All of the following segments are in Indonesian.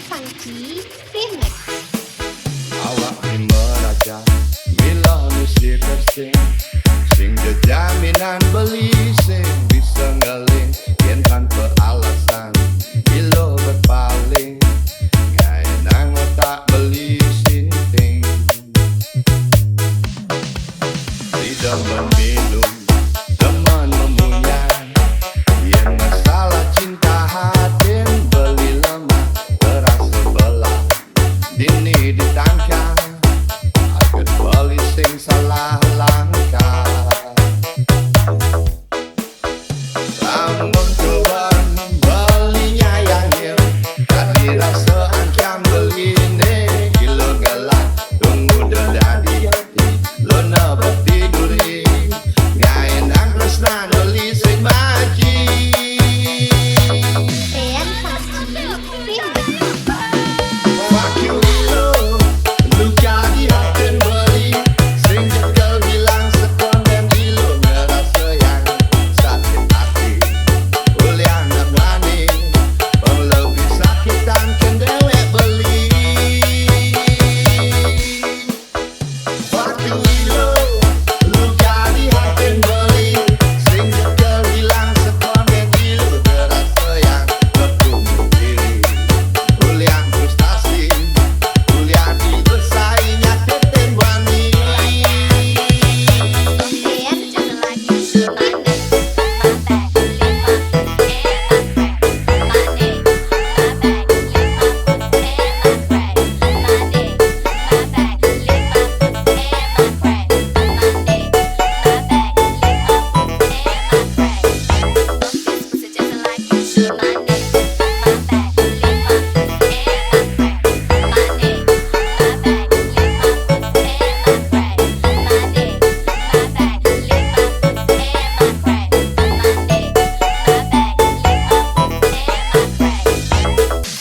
Funky Remix. Awak ni meraja, mila mesti tersing. Sing jaminan beli sing bisa ngeling. Yen tanpa alasan, ilo berpaling. Ngai nang tak beli sinting. Tidak meminum, teman memunyai. Yen masalah cinta hadir beli lemah. Terasa belah, dini ditangkap. Akan beli sing salah langkah. Namun tuan belinya yang hil. Kali rasa ancam beli ni. Kilo galak, tunggu dedadi hati. Lo nak berdiduri. Ngai nang resna beli sing maji. Rian Funky Remix. Fuck you lo, lu jadi hati beli. Sing kau bilang sekonden di lu ngerasa yang sakit hati. Ulian nak berani, lebih sakitan kan dewek beli. Fuck you lo, lu jadi hati beli. Sing kau bilang sekonden di lu ngerasa yang bertumbuh diri. Ulian frustasi, ulian bersaing nyakitin wani. Rian just like you should. My back, lick my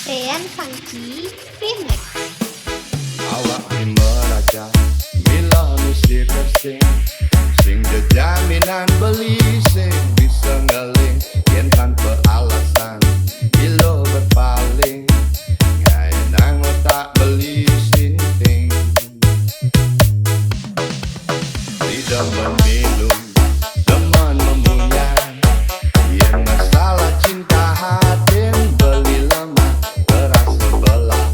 Rian Funky Remix. Awak ni meraja, mila mesti tersing. Sing jaminan beli sing bisa ngeling. Yen tanpa alasan, ilo berpaling. Ngai nang tak beli sinting. Tidak meminum, teman memunyai. Yen masalah cinta hadir beli lemah. Terasa belah,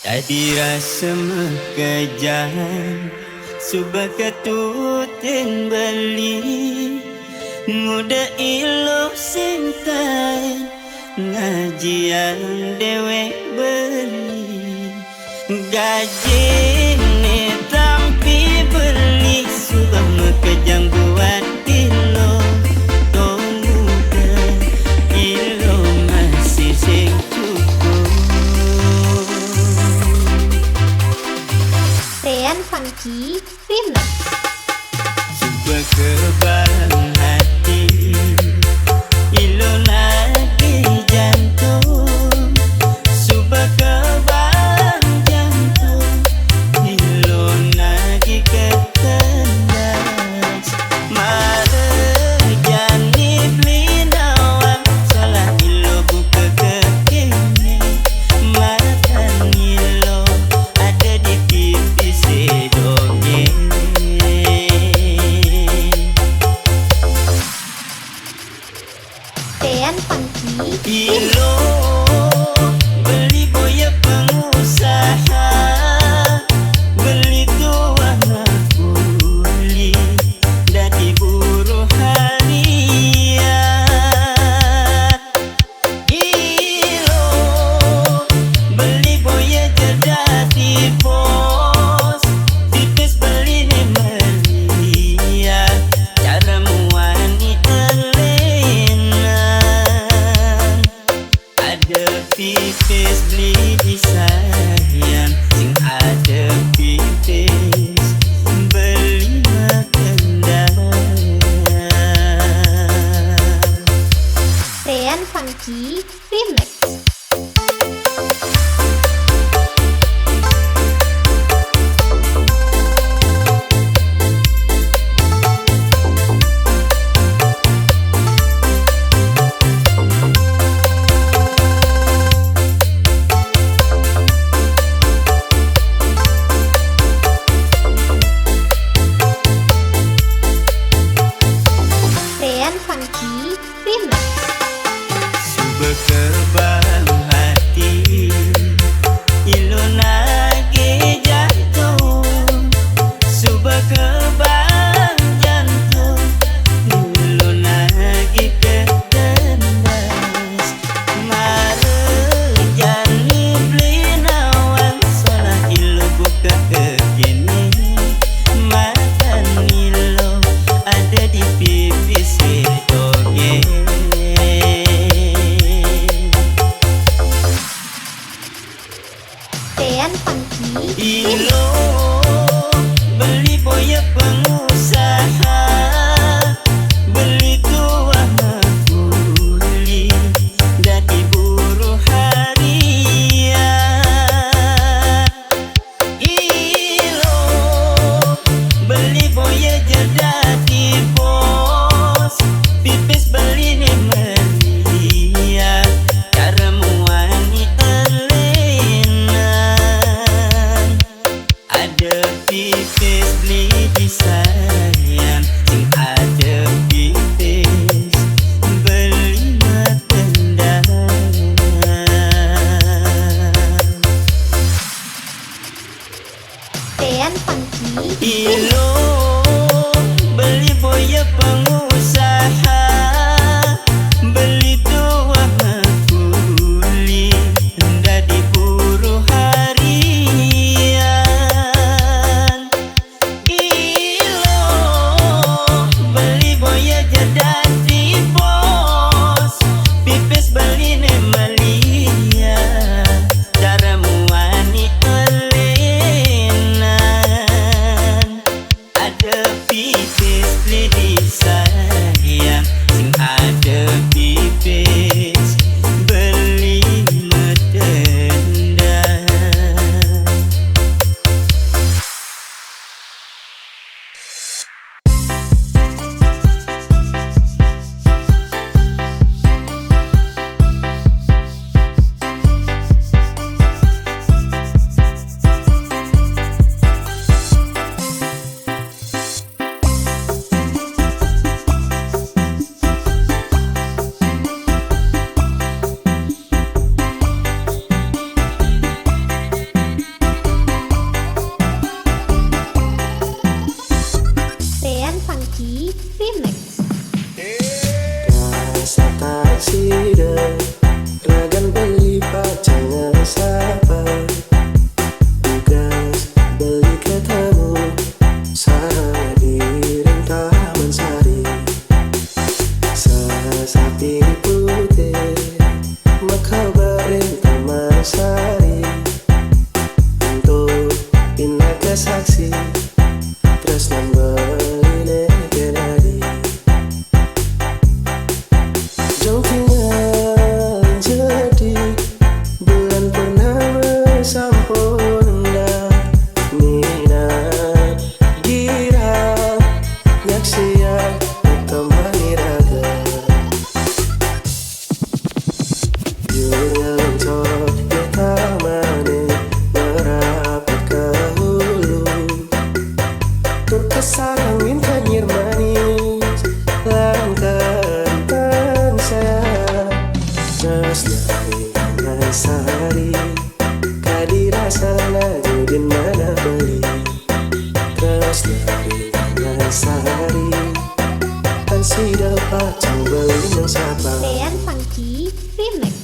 Tadi rasa mekejang Subah ketutin beli Muda ilo sintain Ngajian dewek beli Gaji ni tampi beli Subah mekejang buat ilo Tong muda ilo masih sing Funky Remix. Coba kebang hati ilo lagi jantung Coba kebang jantung ilo lagi ketendas Mare jani beli nawang salah ilo buka kekini Matan ilo ada di TV sedongeng Tean Funky Ilo beli boya pengusaha Beli tuan kuli Dadi buruh harian Ilo beli boya jadi bos Tipis beli ni melia Cara muani elenan Ada pipis beli di sayang Sing ada pipis beli makan dalam Tean Funky Remix. Ilo beli boya pengusaha, beli tua makuli dadi buruh harian. Ilo beli boya jadi bos, pipis beli nih melia, cara muani elenan. Ada pipis beli di sayang, sing ada pipis beli makendan. Tean Funky Ilo beli boya pengusaha, beli tua makuli dadi buruh harian. Ilo beli boya jadi bos, pipis beli nih melia, cara muani elenan. Ada pipis beli di sayang, sing ada pipis beli medendang. Tean Funky Remix. Rasa taksida, ragan beli pacangan sapa, tugas beli ketemu, sarana di Taman Sari. Sasapi putih, makabarin Taman Sari, untuk pindah ke saksi, terus membeli negeri. Jauh tinggal jadi bulan purnama sampurna, minat gira nyaksian temani raga. Yurang cok ditamani merapat ke hulu, terkesarangin kanyir manis langkan tan saya. Nas dari Sari kadirasa lagi di mana beli. Nas dari Sari kan si dapat beli yang siapa. Tean Funky Remix.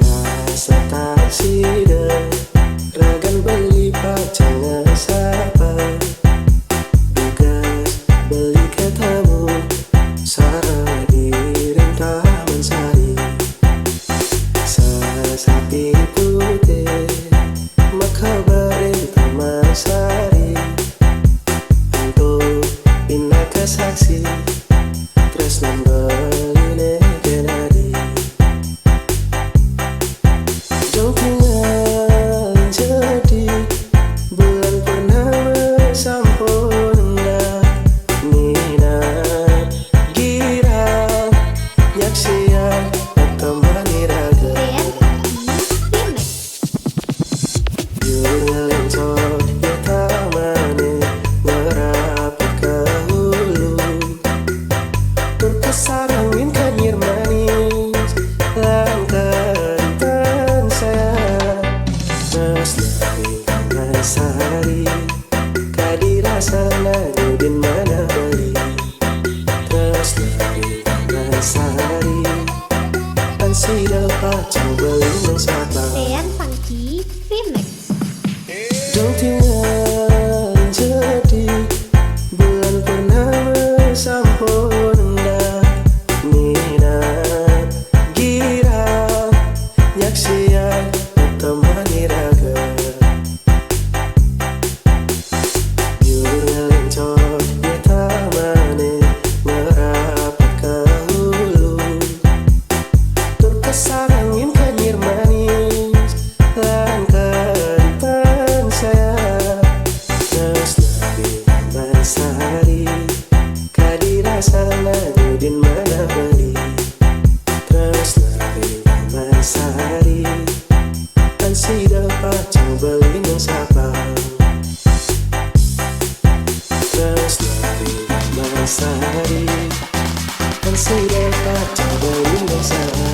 Rasa taksida, ragan beli pacangan sapa, tugas beli ketemu, sarana di Taman Sari. Sasapi putih, makabarin Taman Sari, untuk pindah ke saksi, terus membeli negeri. Jauh tinggal jadi bulan purnama sampurna, minat gira nyaksian temani raga. Tean Funky Remix. Yurang cok ditamani merapat ke hulu, terkesarangin kanyir manis langkan tan saya. Nas dari Sari kadirasa lagi di mana beli. Nas dari Sari kan si dapat beli yang siapa. Tean Funky Remix. sari kan sedekat cenderung bersama.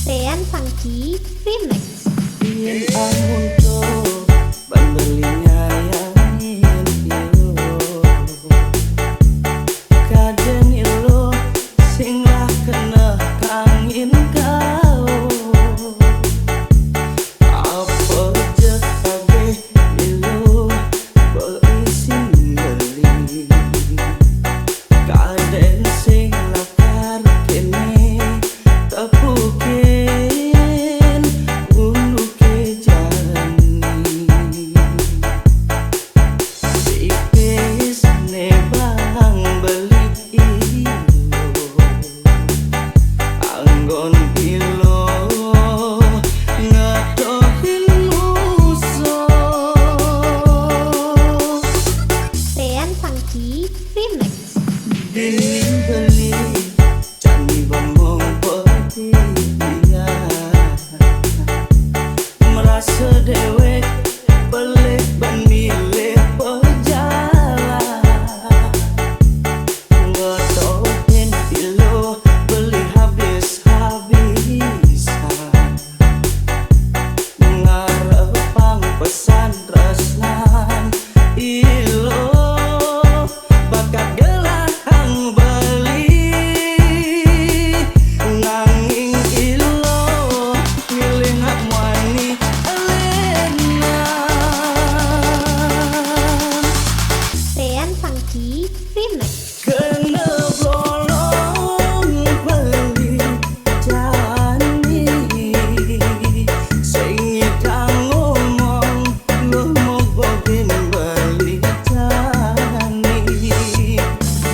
Sean Funky Remix. Yen amun to bandelinya yang ilu kaden ilu sing lah kena kangin kau apa je kabeh ilu berisin beli kaden sing lakar kene tepukin ulu ke jani tipis ne bang beli ilo anggon ilo ngatohin musuh Sean Funky Remix. dinding beli cani bambong peti dia merasa dewek pelik ban milih pejalan ngetohin ilo beli habis-habisan ngarepang pesan tresnan ilo bakat gelahang beli nanging ilo milih hak wani elenan Sean Funky Remix. kena bolong beli jani sing nyidang ngomong bogin beli jani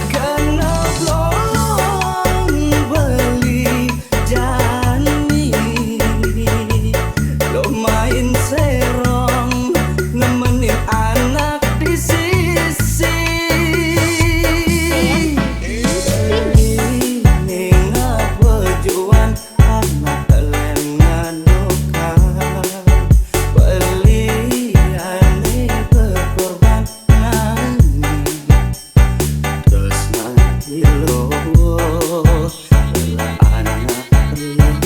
kena bolong beli jani lo main serong nemenin anak di sisi Ninga berjuang anak kalian ngadukan belian berkorban nani terus nanti lo anak kalian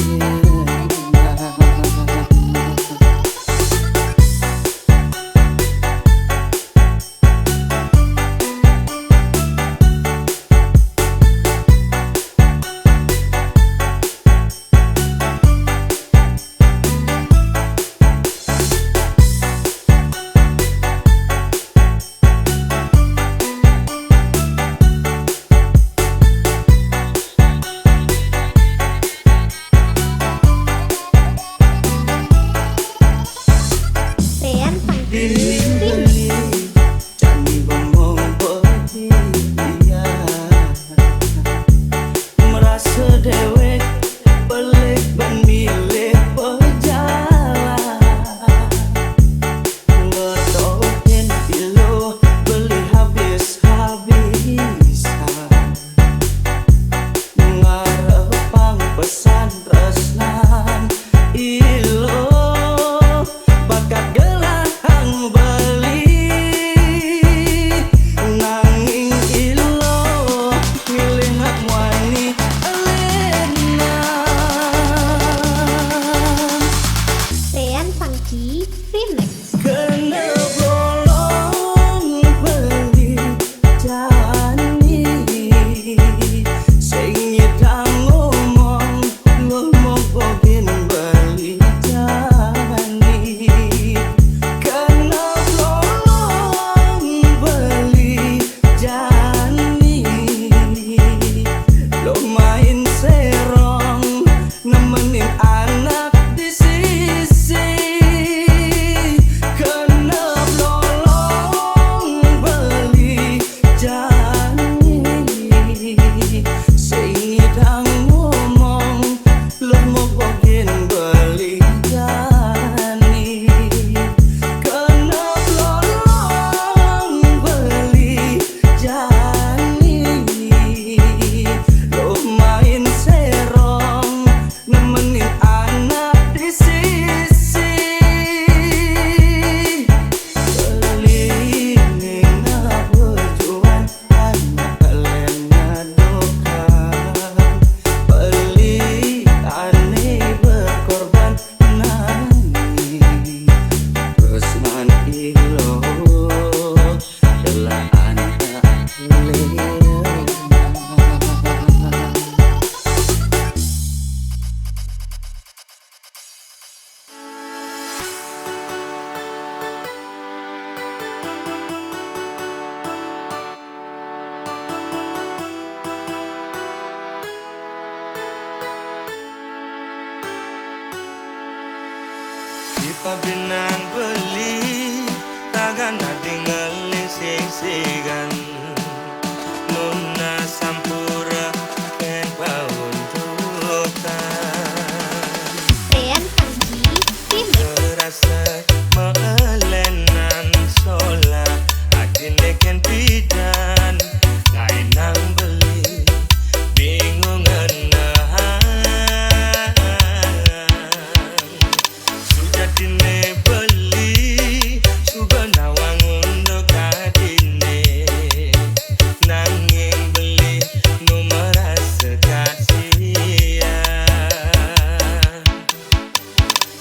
Sean Funky dinding Remix. beli cani bambong peti dia merasa dewek pelik ban milih pejalan ngetohin ilo beli habis-habisan ngarepang pesan tresnan ilo bakat gelahang beli nanging ilo milih hak wani elenan Sean Funky Remix. kena bolong beli jani sing nyidang ngomong bogin beli jani kena bolong beli jani lo main serong nemenin anak di sisi kena Pabinang beli tagan ngali segan nuna sampura ken pauntutan Rian Panggi Remix. terasa melenan sola adine ken pidan nang beli bingung enahan sujatine beli subana wangun dokatine nanging beli numara sekasian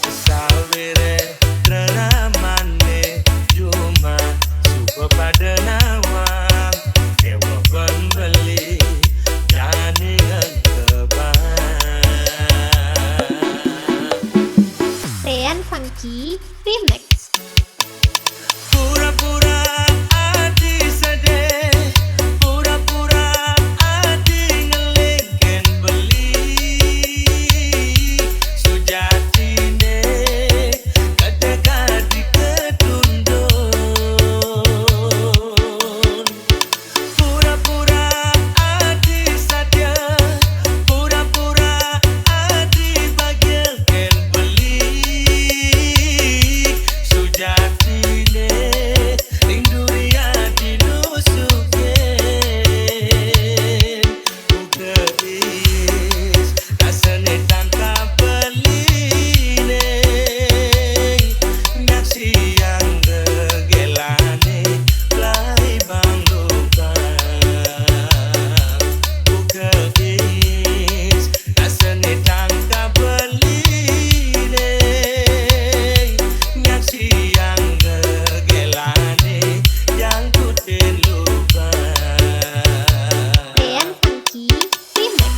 sawire renamane cuma suka pada nawang ewa pembeli jani kebang Rian Panggi Remix. pura-pura adi sade pura-pura adi ngeliken beli sujatine kadang-kadang ketundun pura-pura adi saja pura-pura adi bagian beli sujatine linduri adi nusuken ugeis rasane tanpa beline nyaksi yang gegelane lai banglukan ugeis rasane tanpa beline nyaksi yang gegelane yang kutilukan Rian Panggi Remix.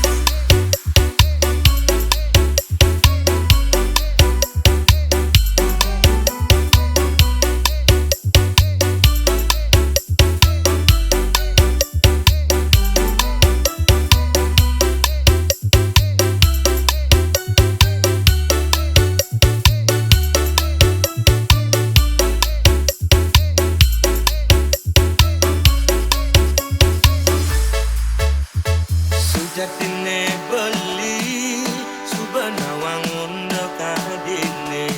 sujatine beli subana wangun dokadine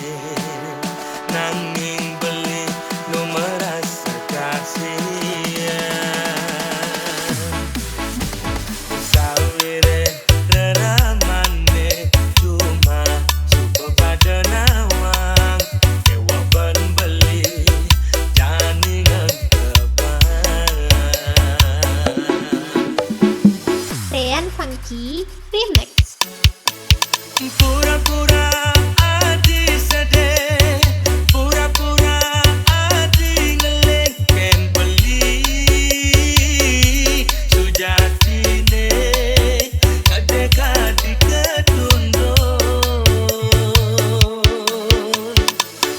nanging beli nu merasa kasihan sawire reramane cuma suka pada nawang ewa pembeli jani kebang Rian Panggi Remix. pura-pura adi sade pura-pura adi ngeliken beli sujatine kadang-kadang ketundun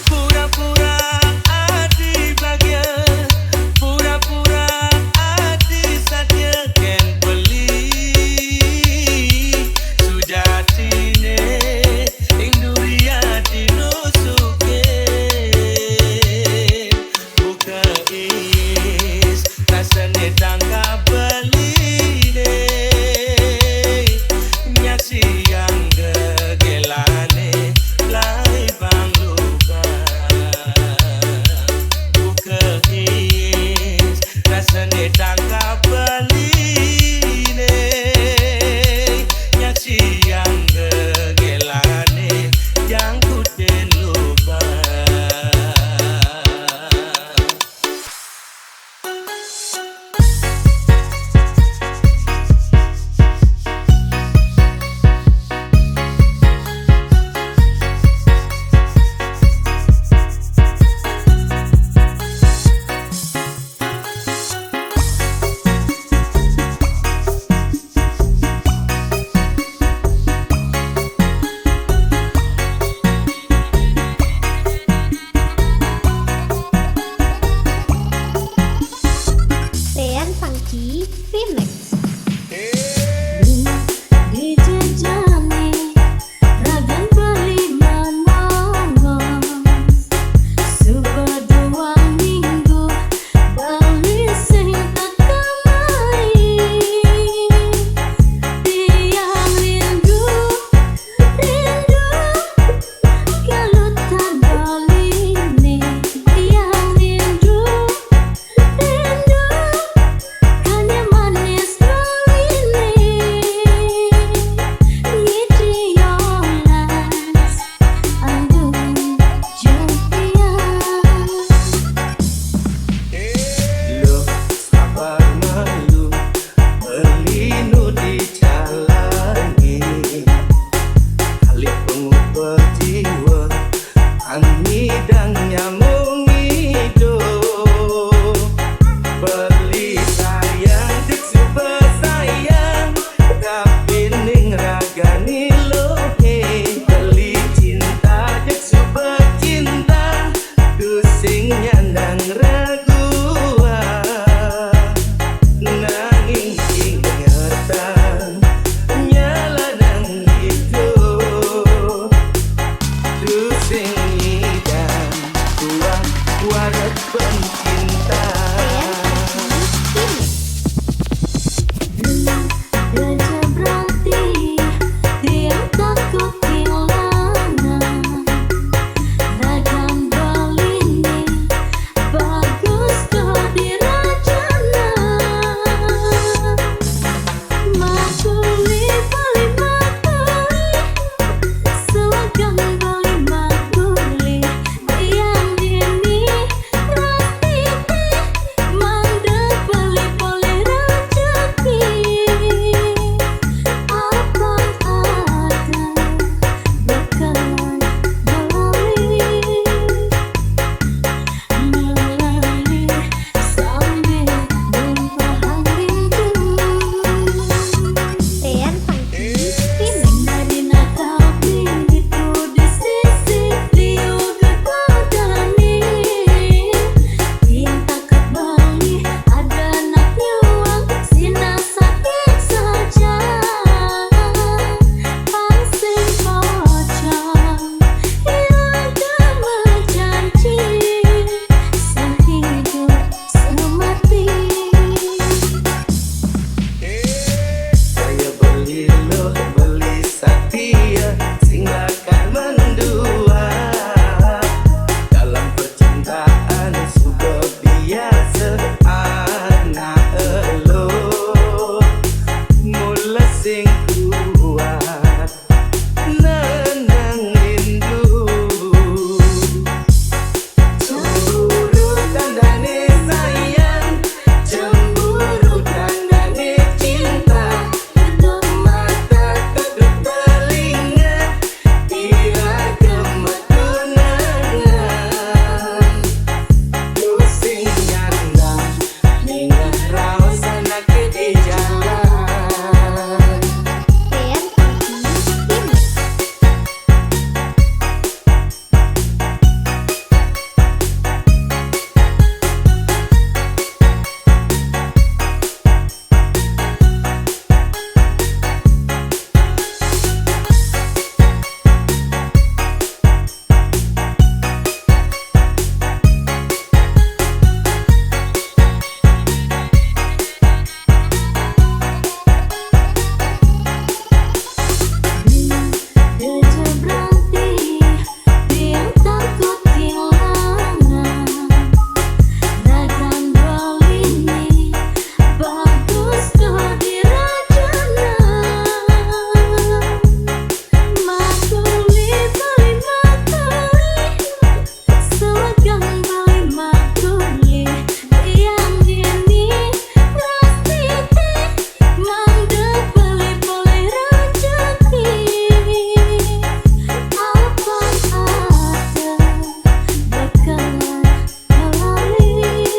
pura-pura adi bagian pura-pura adi saja ken beli ngidang nyamuk ngidup. Beli sayang dik super sayang, tapi ning ragani lohe. Beli cinta dik super cinta, ku sing nyandang ragua. Nanging ingatan nyala nang hidup, ku sing ngidam kuat warat pencinta. Raja berhenti, dia takut kehilangan. Ragam balini, bagus jadi rajana. Makuli bali makuli, selagam bali makuli. Yang dini rastiti, mandek bali boleh rezeki. Apa ada bakalan melalui sambil limpahan rindu. Dari tapi itu di sisi dia berkodani. Yang takut bali ada anaknya uang sina sakit saja. Pasing pocong yang berjanji sehidup semati. Saya beli loh, beli setia, sing akan mendua. Dalam percintaan sudah biasa anak elo. Mula sing kuat nenang rindu. Cemburu tandane sayang, cemburu tandane cinta. Kedua Mata kedua telinga, iragam tunangan. Ku sing nyandang ninggah raos anak di jalan. Raja berhenti, dia takut kehilangan. Ragam balini, bagus jadi rajana. Makuli bali makuli, selagam bali makuli. Yang dini rastiti, mandek bali boleh rezeki. Apa ada bakalan melalui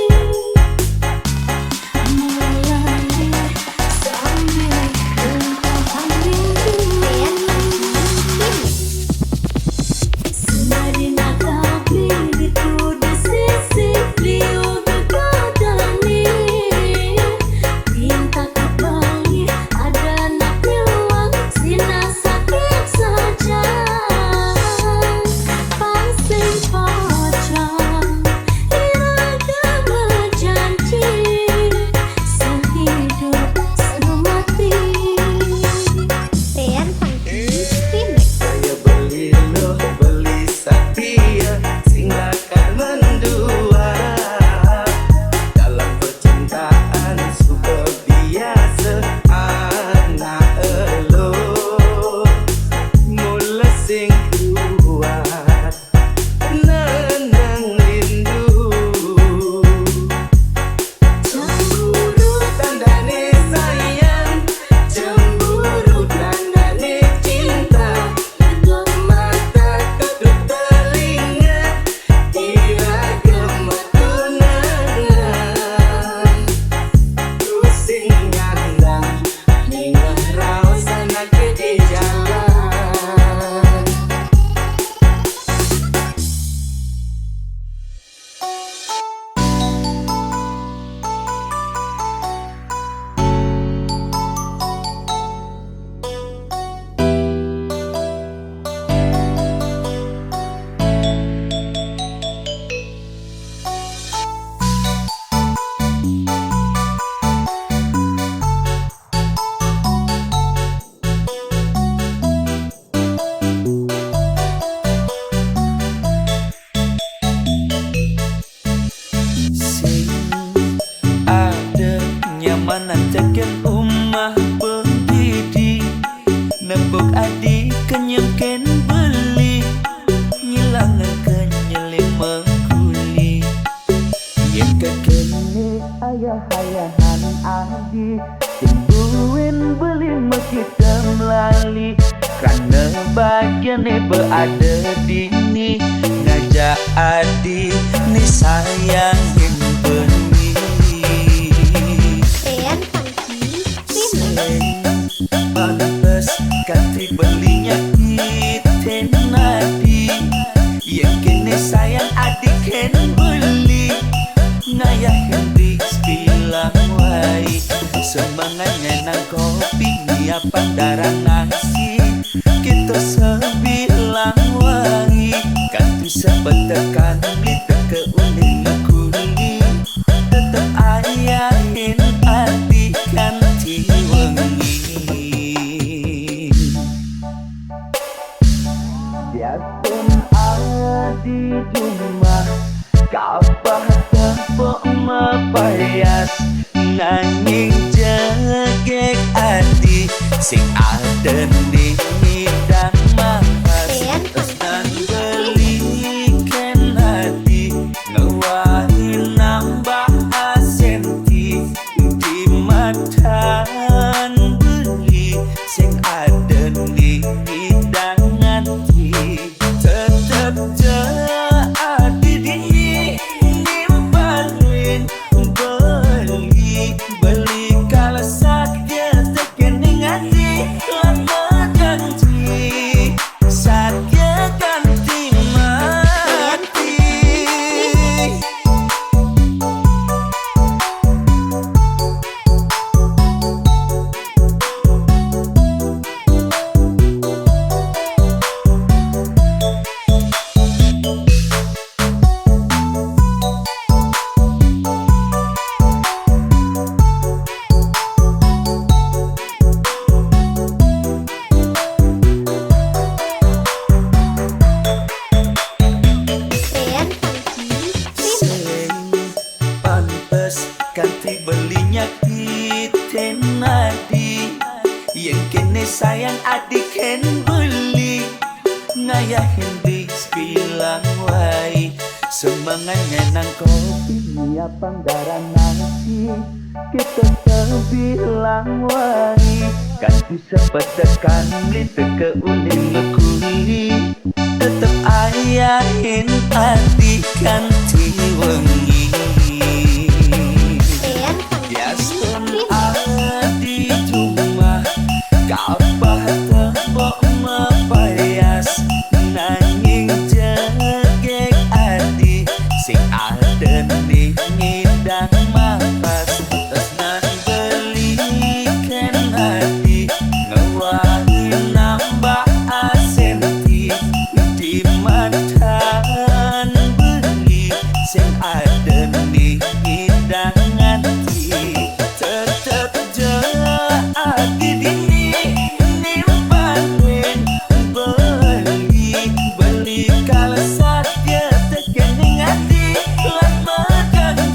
sambil limpahan rindu. Sembari tapi itu di sisi dia berkodani. Yang takut bali ada anaknya uang sina sakit saja. Pasing pocong iragam berjanji sehidup semati. Saya beli loh, beli setia, sing akan mendua. Dalam percintaan sudah biasa anak elo. Mula sing kuat nenang rindu. Cemburu tandane sayang, cemburu tandane cinta. Kedua Mata kedua telinga, mekuli. Yen kekene ayah-ayahan adi Tungguin beli kita melali Karena bagiannya berada dini Ngajak adi ni sayangin beni Rian Funky Remix. Pantes ganti belinya kita nadi Yang kini sayang adik ken beli Ngayah hendik bilang wai Semangatnya nang kopi Niapan darah nasi Kita sebilang wai Ganti sebetekan Beli teke uning kuli Tetep ayahin adik ganti wengi Biarpun ada di rumah Kapah tepuk mepayas Nanging jegek hati Sing ada di hidang mahas Terus belikan hati Ngewahin nambah asenti Di matan beli Sing ada di hidang hati Tetep jadi di nimbalin beli kalau sakit tekening hati lama janji sakit ganti mati. Rian Funky Remix. Pantes ganti belinya kita nadi Yang kini sayang adik ken beli Ngayah hendik bilang wai Semangatnya nang kopi Niapang darah nasi Kita sebilang wai Ganti sepetekan Beli teke uling kuli Tetep ayahin adik ganti wengi Rian Funky Biarpun Remix. adi rumah Kapah tepuk mepayas Nanging jegek adi Sing ada di hidang mahas Terus nan belikan hati Ngewahin nambah asenti Di matan beli Sing ada di hidang hati Tetep jadi di nimbalin beli kalau sakit tekening hati lama ganti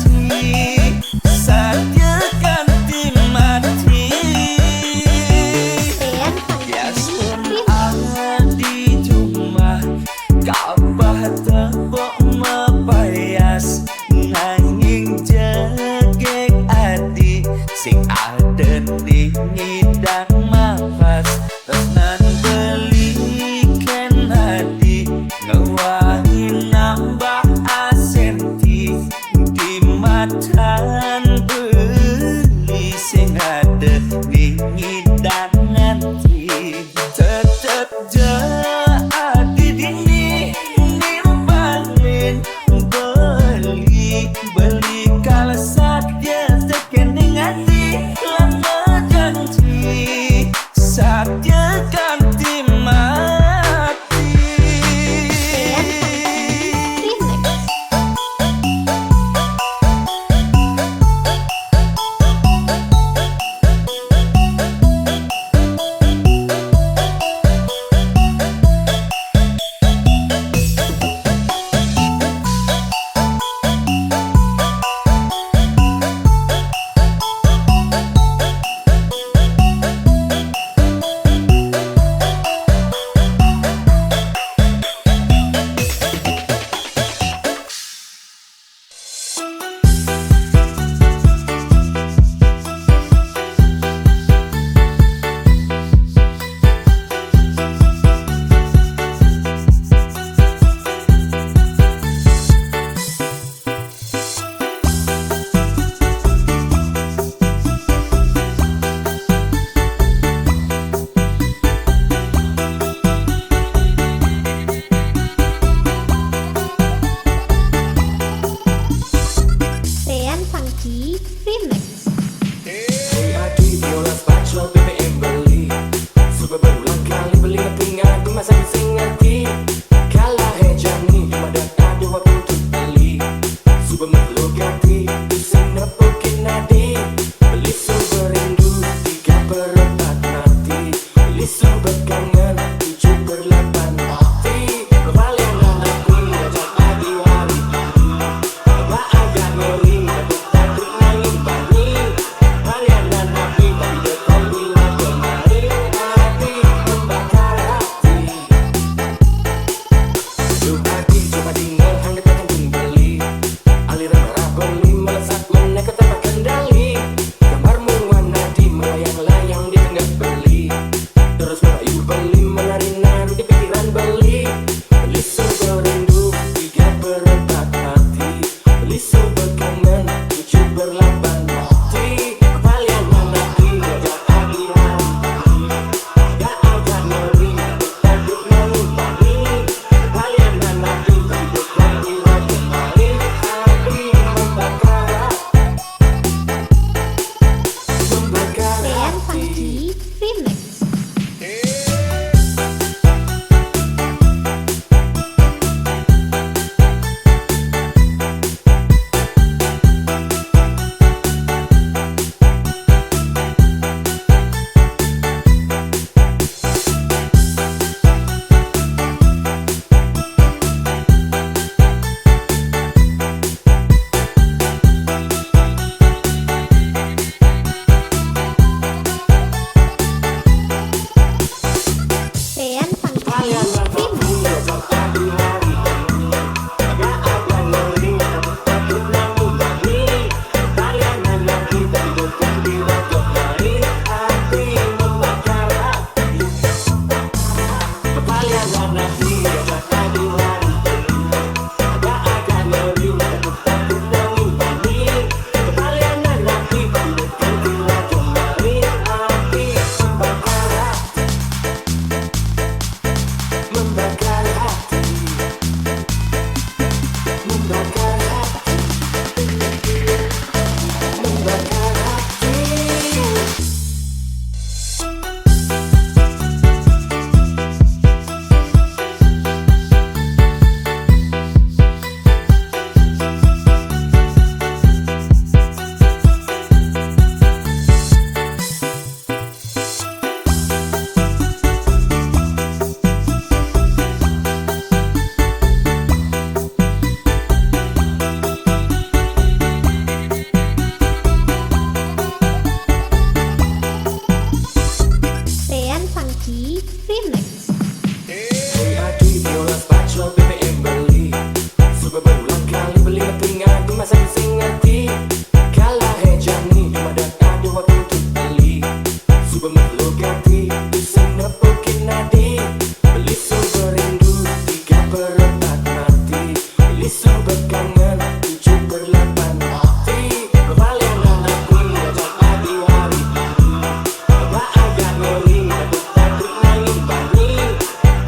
membakar hati, membakar hati. Sean Funky Remix. Adi bola spacol BBM beli, suka berulang kali beli telinga di masa sing ngerti. Kalah hejani cuma ada waktu untuk beli, suka meluk ganti di sana pokin nadi. Beli sumber rindu 3/4 mati, beli sumber kangen 7/8 mati. Kembalian anak ini ajak pagi hari ini, agak agak ngeri aduk pabrik nangis bani.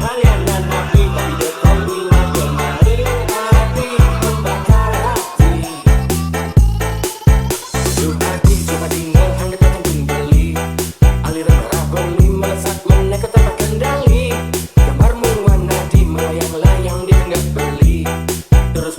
Harian dan api tapi depan bilang kemari, hati membakar hati. Hidup hati coba tinggal hanya terkandung beli, aliran merah beli melesat menaik ke tempat kendali. Gambarmu warna di melayang-layang di tengah beli, terus